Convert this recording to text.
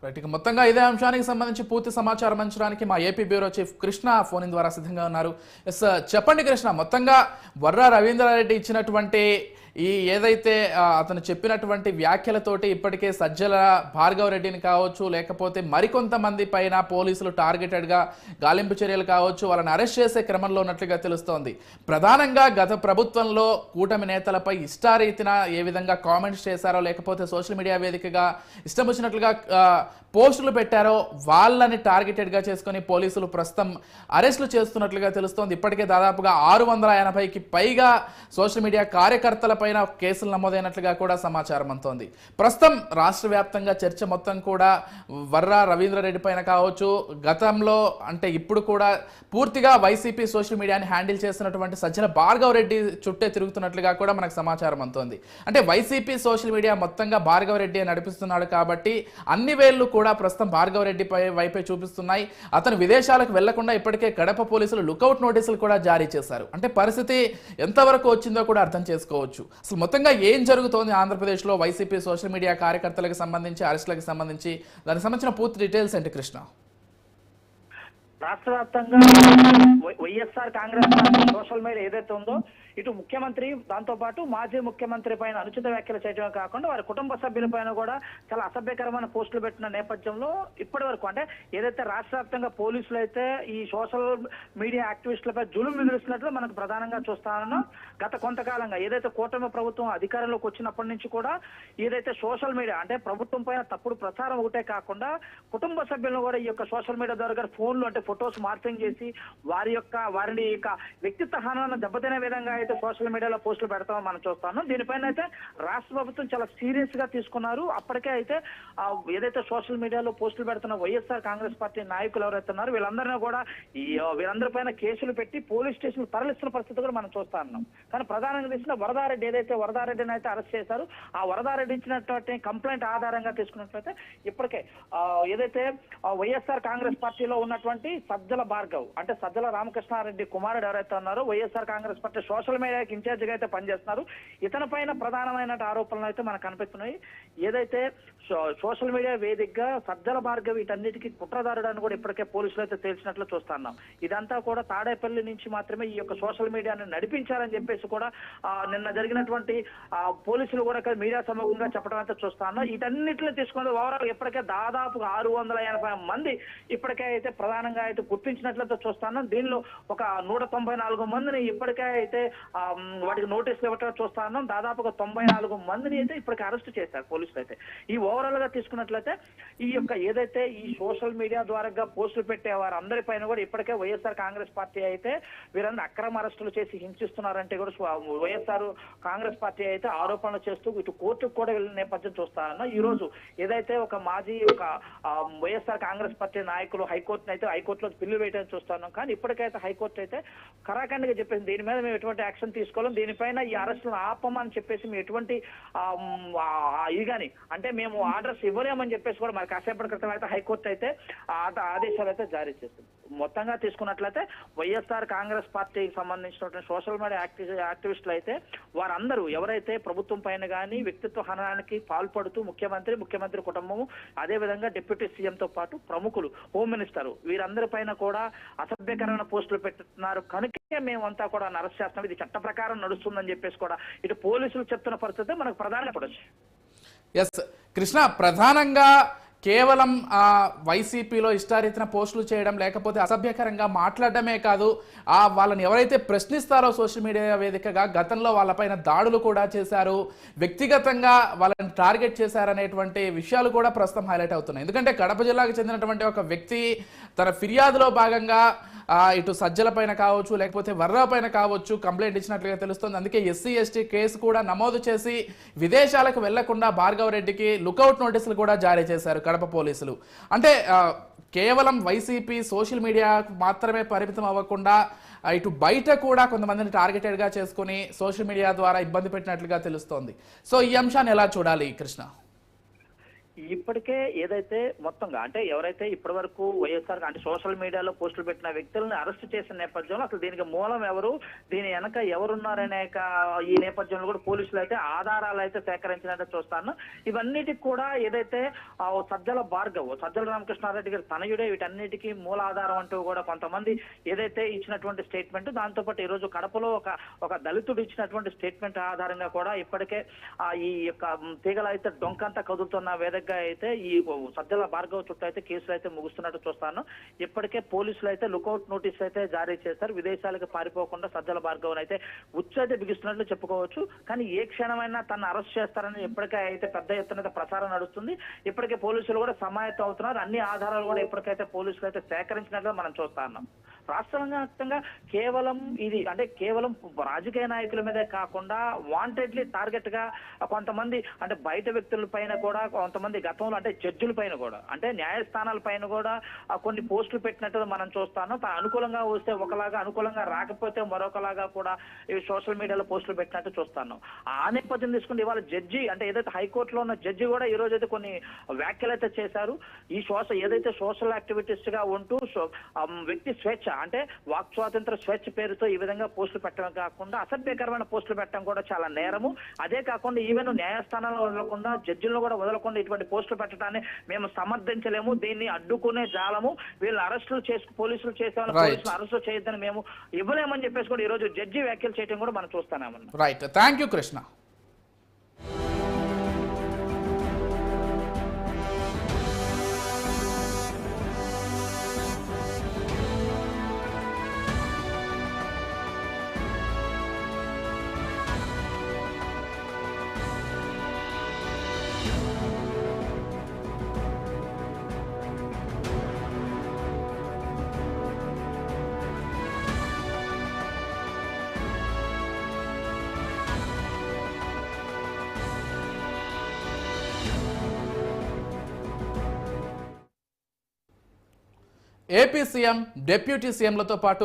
Right. ఇక మొత్తంగా ఇదే అంశానికి సంబంధించి పూర్తి సమాచారం అంచడానికి మా AP bureau chief Krishna phone in ద్వారా సిద్ధంగా ఉన్నారు. ఎస్, చెప్పండి కృష్ణ, మొత్తంగా వర్రా రవీంద్రారెడ్డి ఇచ్చినటువంటి ఈ ఏదైతే అతను చెప్పినటువంటి వ్యాఖ్యలతోటి ఇప్పటికే సజ్జల భార్గవ్ రెడ్డిని కావచ్చు, లేకపోతే మరికొంతమంది పైన పోలీసులు టార్గెటెడ్గా గాలింపు చర్యలు కావచ్చు, వాళ్ళని అరెస్ట్ చేసే క్రమంలో ఉన్నట్లుగా తెలుస్తోంది. ప్రధానంగా గత ప్రభుత్వంలో కూటమి నేతలపై ఇష్టారీతిన ఏ విధంగా కామెంట్స్ చేశారో, లేకపోతే సోషల్ మీడియా వేదికగా ఇష్టం వచ్చినట్లుగా పోస్టులు పెట్టారో వాళ్ళని టార్గెటెడ్గా చేసుకుని పోలీసులు ప్రస్తుతం అరెస్టులు చేస్తున్నట్లుగా తెలుస్తోంది. ఇప్పటికే దాదాపుగా 680కి పైగా సోషల్ మీడియా కార్యకర్తలపైన కేసులు నమోదైనట్లుగా కూడా సమాచారం అందుతోంది. ప్రస్తుతం రాష్ట్ర వ్యాప్తంగా చర్చ మొత్తం కూడా వర్రా రవీంద్రారెడ్డి పైన కావచ్చు, గతంలో అంటే ఇప్పుడు కూడా పూర్తిగా వైసీపీ సోషల్ మీడియాని హ్యాండిల్ చేస్తున్నటువంటి సజ్జల భార్గవ్ రెడ్డి చుట్టే తిరుగుతున్నట్లుగా కూడా మనకు సమాచారం అందుతోంది. అంటే వైసీపీ సోషల్ మీడియా మొత్తంగా భార్గవ్ రెడ్డి నడిపిస్తున్నాడు కాబట్టి అన్ని వేళ్లు కూడా ప్రస్తుతం భార్గవ్ రెడ్డి వైపే చూపిస్తున్నాయి. అతను విదేశాలకు వెళ్లకుండా ఇప్పటికే కడప పోలీసులు లుకౌట్ నోటీసులు కూడా జారీ చేశారు. అంటే పరిస్థితి ఎంతవరకు వచ్చిందో కూడా అర్థం చేసుకోవచ్చు. అసలు మొత్తంగా ఏం జరుగుతోంది ఆంధ్రప్రదేశ్లో వైసీపీ సోషల్ మీడియా కార్యకర్తలకు సంబంధించి, అరెస్టులకు సంబంధించి, దానికి సంబంధించిన పూర్తి డీటెయిల్స్ ఏంటి కృష్ణ? రాష్ట్ర వ్యాప్తంగా YSR Congress party social media ఏదైతే ఉందో, ఇటు ముఖ్యమంత్రి, దాంతో పాటు మాజీ ముఖ్యమంత్రి పైన అనుచిత వ్యాఖ్యలు చేయడమే కాకుండా వారి కుటుంబ సభ్యులపైన కూడా చాలా అసభ్యకరమైన పోస్టులు పెట్టిన నేపథ్యంలో ఇప్పటి వరకు అంటే ఏదైతే రాష్ట్ర వ్యాప్తంగా పోలీసులు అయితే ఈ సోషల్ మీడియా యాక్టివిస్టులపై జులుం మిగులుస్తున్నట్లు మనకు ప్రధానంగా చూస్తానన్నాం. గత కొంతకాలంగా ఏదైతే కూటమి ప్రభుత్వం అధికారంలోకి వచ్చినప్పటి నుంచి కూడా ఏదైతే సోషల్ మీడియా అంటే ప్రభుత్వం పైన తప్పుడు ప్రచారం ఒకటే కాకుండా కుటుంబ సభ్యులను కూడా ఈ యొక్క సోషల్ మీడియా ద్వారా ఫోన్లు అంటే ఫొటోస్ మార్ఫింగ్ చేసి వారిని వ్యక్తిత్వ హానాన్ని దెబ్బతినే విధంగా అయితే సోషల్ మీడియాలో పోస్టులు పెడతామని మనం చూస్తాను. దీనిపైన అయితే రాష్ట్ర ప్రభుత్వం చాలా సీరియస్ గా తీసుకున్నారు. అప్పటికే అయితే ఏదైతే సోషల్ మీడియాలో పోస్టులు పెడుతున్న వైఎస్ఆర్ కాంగ్రెస్ పార్టీ నాయకులు ఎవరైతే ఉన్నారో వీళ్ళందరినీ కూడా వీళ్ళందరిపైన కేసులు పెట్టి పోలీస్ స్టేషన్ తరలిస్తున్న పరిస్థితి కూడా మనం చూస్తా ఉన్నాం. కానీ ప్రధానంగా తీసిన వరదారెడ్డి ఏదైతే వరదారెడ్డిని అయితే అరెస్ట్ చేశారు, ఆ వరదారెడ్డి ఇచ్చినటువంటి కంప్లైంట్ ఆధారంగా తీసుకున్నట్లయితే ఇప్పటికే ఏదైతే వైఎస్ఆర్ కాంగ్రెస్ పార్టీలో ఉన్నటువంటి సజ్జల భార్గవ్ అంటే సజ్జల రామకృష్ణారెడ్డి కుమారుడు ఎవరైతే ఉన్నారో వైఎస్ఆర్ కాంగ్రెస్ పార్టీ సోషల్ మీడియాకి ఇన్ఛార్జ్ గా అయితే పనిచేస్తున్నారు. ఇతని పైన ప్రధానమైన ఆరోపణలు అయితే మనకు కనిపిస్తున్నాయి. ఏదైతే సోషల్ మీడియా వేదికగా సజ్జల భార్గవ్ వీటన్నిటికీ కుట్రదారుడు అని కూడా ఇప్పటికే పోలీసులు అయితే తేల్చినట్లు చూస్తున్నాం. ఇదంతా కూడా తాడేపల్లి నుంచి మాత్రమే ఈ యొక్క సోషల్ మీడియాని నడిపించారని చెప్పేసి కూడా నిన్న జరిగినటువంటి పోలీసులు కూడా మీడియా సమూహంగా చెప్పడం అయితే చూస్తాను. వీటన్నిటిని తీసుకుని ఓవరాల్ ఇప్పటికే దాదాపు 680 మంది ఇప్పటికే అయితే ప్రధానంగా అయితే గుర్తించినట్లయితే చూస్తాను. దీనిలో ఒక 194 మందిని ఇప్పటికే అయితే వాటికి నోటీసులు ఇవ్వటం చూస్తాను. దాదాపుగా 94 మందిని అయితే ఇప్పటికే అరెస్ట్ చేశారు పోలీసులు అయితే. ఈ ఓవరాల్ గా తీసుకున్నట్లయితే ఈ యొక్క ఏదైతే ఈ సోషల్ మీడియా ద్వారా పోస్టులు పెట్టే వారు అందరిపైన కూడా ఇప్పటికే వైఎస్ఆర్ కాంగ్రెస్ పార్టీ అయితే వీరందరూ అక్రమ అరెస్టులు చేసి హింసిస్తున్నారంటే కూడా వైఎస్ఆర్ కాంగ్రెస్ పార్టీ అయితే ఆరోపణలు చేస్తూ ఇటు కోర్టుకు కూడా వెళ్ళిన నేపథ్యం చూస్తారన్న. ఈ రోజు ఏదైతే ఒక మాజీ వైఎస్ఆర్ కాంగ్రెస్ పార్టీ నాయకులు హైకోర్టులో బిల్లు వేయడం చూస్తున్నాం. కానీ ఇప్పటికైతే హైకోర్టు అయితే కరాఖండిగా చెప్పేసి దీని మీద మేము ఎటువంటి యాక్షన్ తీసుకోవాలి, దీనిపైన ఈ అరెస్టులను ఆపమని చెప్పేసి మేము ఎటువంటి ఇది కానీ అంటే మేము ఆర్డర్స్ ఇవ్వలేమని చెప్పేసి కూడా మరి కాసేపటి క్రితం అయితే హైకోర్టు అయితే ఆదేశాలు అయితే జారీ చేస్తుంది. మొత్తంగా తీసుకున్నట్లయితే వైఎస్ఆర్ కాంగ్రెస్ పార్టీకి సంబంధించినటువంటి సోషల్ మీడియా యాక్టివిస్టులు అయితే వారందరూ ఎవరైతే ప్రభుత్వం పైన కానీ వ్యక్తిత్వ హననానికి పాల్పడుతూ ముఖ్యమంత్రి కుటుంబము, అదేవిధంగా డిప్యూటీ సీఎంతో పాటు ప్రముఖులు, హోమ్ మినిస్టర్ వీరందరి పైన కూడా అసభ్యకరమైన పోస్టులు పెట్టుతున్నారు కనుక మేమంతా కూడా అరెస్ట్ చేస్తాం, ఇది చట్ట ప్రకారం నడుస్తుందని చెప్పేసి కూడా ఇటు పోలీసులు చెప్తున్న పరిస్థితి మనకు ప్రధానంగా పడవచ్చు. ఎస్ కృష్ణ, ప్రధానంగా కేవలం వైసీపీలో ఇష్టారీతిన పోస్టులు చేయడం, లేకపోతే అసభ్యకరంగా మాట్లాడడమే కాదు, వాళ్ళని ఎవరైతే ప్రశ్నిస్తారో సోషల్ మీడియా వేదికగా గతంలో వాళ్ళపైన దాడులు కూడా చేశారు, వ్యక్తిగతంగా వాళ్ళని టార్గెట్ చేశారనేటువంటి విషయాలు కూడా ప్రస్తుతం హైలైట్ అవుతున్నాయి. ఎందుకంటే కడప జిల్లాకు చెందినటువంటి ఒక వ్యక్తి తన ఫిర్యాదులో భాగంగా ఇటు సజ్జల పైన కావచ్చు, లేకపోతే వర్రా పైన కావచ్చు కంప్లైంట్ ఇచ్చినట్లుగా తెలుస్తుంది. అందుకే ఎస్సీ ఎస్టీ కేసు కూడా నమోదు చేసి విదేశాలకు వెళ్లకుండా భార్గవ్ రెడ్డికి లుకౌట్ నోటీసులు కూడా జారీ చేశారు కడప పోలీసులు. అంటే కేవలం వైసీపీ సోషల్ మీడియాకు మాత్రమే పరిమితం అవ్వకుండా ఇటు బయట కూడా కొంతమందిని టార్గెటెడ్గా చేసుకుని సోషల్ మీడియా ద్వారా ఇబ్బంది పెట్టినట్లుగా తెలుస్తోంది. సో ఈ అంశాన్ని ఎలా చూడాలి కృష్ణ? ఇప్పటికే ఏదైతే మొత్తంగా అంటే ఎవరైతే ఇప్పటి వరకు వైఎస్ఆర్ అంటే సోషల్ మీడియాలో పోస్టులు పెట్టిన వ్యక్తులను అరెస్ట్ చేసిన నేపథ్యంలో అసలు దీనికి మూలం ఎవరు, దీని వెనక ఎవరున్నారనే ఈ నేపథ్యంలో కూడా పోలీసులు అయితే ఆధారాలు అయితే సేకరించినట్టు చూస్తాను. ఇవన్నిటికి కూడా ఏదైతే సజ్జల భార్గవ్, సజ్జల రామకృష్ణారెడ్డి గారి తనయుడే వీటన్నిటికీ మూల ఆధారం అంటూ కూడా కొంతమంది ఏదైతే ఇచ్చినటువంటి స్టేట్మెంట్, దాంతోపాటు ఈ రోజు కడపలో ఒక దళితుడు ఇచ్చినటువంటి స్టేట్మెంట్ ఆధారంగా కూడా ఇప్పటికే ఈ యొక్క తీగలు అయితే డొంకంతా కదులుతున్న వేదికగా అయితే ఈ సజ్జల భార్గవ్ చుట్టూ అయితే కేసులు అయితే ముగుస్తున్నట్టు చూస్తాను. ఇప్పటికే పోలీసులు అయితే లుకౌట్ నోటీస్ అయితే జారీ చేశారు. విదేశాలకు పారిపోకుండా సజ్జల భార్గవ్ అయితే ఉచ్చైతే బిగిస్తున్నట్లు చెప్పుకోవచ్చు. కానీ ఏ క్షణమైనా తను అరెస్ట్ చేస్తారని ఇప్పటికే అయితే పెద్ద ఎత్తున ప్రచారం నడుస్తుంది. ఇప్పటికే పోలీసులు కూడా సమాయత్తం అవుతున్నారు. అన్ని ఆధారాలు కూడా ఇప్పటికైతే పోలీసులు అయితే సేకరించినట్లు మనం చూస్తా ఉన్నాం. రాష్ట్ర వ్యాప్తంగా కేవలం ఇది అంటే కేవలం రాజకీయ నాయకుల మీదే కాకుండా వాంటెడ్లీ టార్గెట్ గా కొంతమంది అంటే బయట వ్యక్తుల పైన కూడా, కొంతమంది గతంలో అంటే జడ్జిల పైన కూడా, అంటే న్యాయస్థానాల పైన కూడా కొన్ని పోస్టులు పెట్టినట్టు మనం చూస్తాను. అనుకూలంగా వస్తే ఒకలాగా, అనుకూలంగా రాకపోతే మరొకలాగా కూడా ఈ సోషల్ మీడియాలో పోస్టులు పెట్టినట్టు చూస్తాను. ఆ నేపథ్యం తీసుకుంటే ఇవాళ జడ్జి అంటే ఏదైతే హైకోర్టులో ఉన్న జడ్జి కూడా ఈ రోజు అయితే కొన్ని వ్యాఖ్యలు అయితే చేశారు. ఈ ఏదైతే సోషల్ యాక్టివిటీస్ గా ఉంటూ వ్యక్తి స్వేచ్ఛ అంటే వాక్ స్వాతంత్ర స్వేచ్ఛ పేరుతో ఈ విధంగా పోస్టులు పెట్టడం కాకుండా అసభ్యకరమైన పోస్టులు పెట్టడం కూడా చాలా నేరము. అదే కాకుండా ఈవెన్ న్యాయస్థానాలను వదలకుండా, జడ్జిలను కూడా వదలకుండా ఇటువంటి పోస్టులు పెట్టడాన్ని మేము సమర్థించలేము. దీన్ని అడ్డుకునే జాలము. వీళ్ళు అరెస్టులు పోలీసులు చేసే వాళ్ళ పోలీసులు అరెస్టు చేయొద్దని మేము ఇవ్వలేమని చెప్పేసి కూడా ఈ రోజు జడ్జి వ్యాఖ్యలు చేయడం కూడా మనం చూస్తామన్నా. Right, thank you Krishna. AP CM, deputy సీఎంలతో పాటు